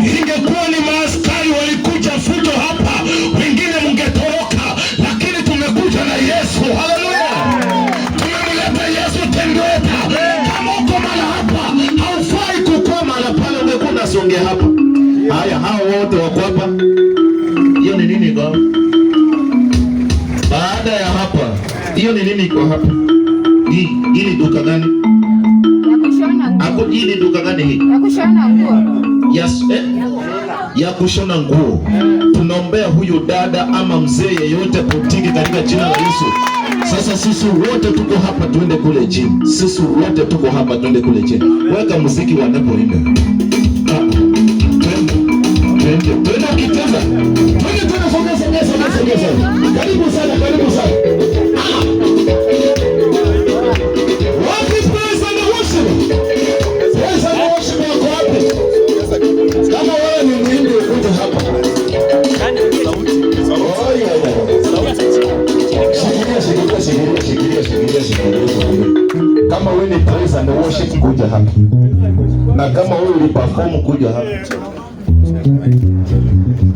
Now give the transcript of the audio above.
Ingekuwa ni maaskari walikuja fujo hapa, wengine mngetoroka, lakini tumekuja na Yesu. Haleluya! Tumemleta Yesu tembeta. Kama uko mara hapa, haufai kukua mara pale, ungekuwa unasongea hapa. Haya, hao wote wako hapa. Hiyo ni nini kwa? Baada ya hapa, hiyo ni nini kwa hapa? Hii duka gani? Hii ni duka gani hii? Ya kushona nguo. Yes, ya kushona nguo. Tunaombea huyu dada ama mzee yeyote potiki katika jina la Yesu. Sasa sisi wote tuko hapa, tuende kule chini. Sisi wote tuko hapa, tuende kule chini. Weka muziki wanapoimba. Twende ukitenda. Twende sogeza. Karibu sana. Kama wewe ni praise and worship kuja hapa. Na kama wewe uliperform kuja hapa.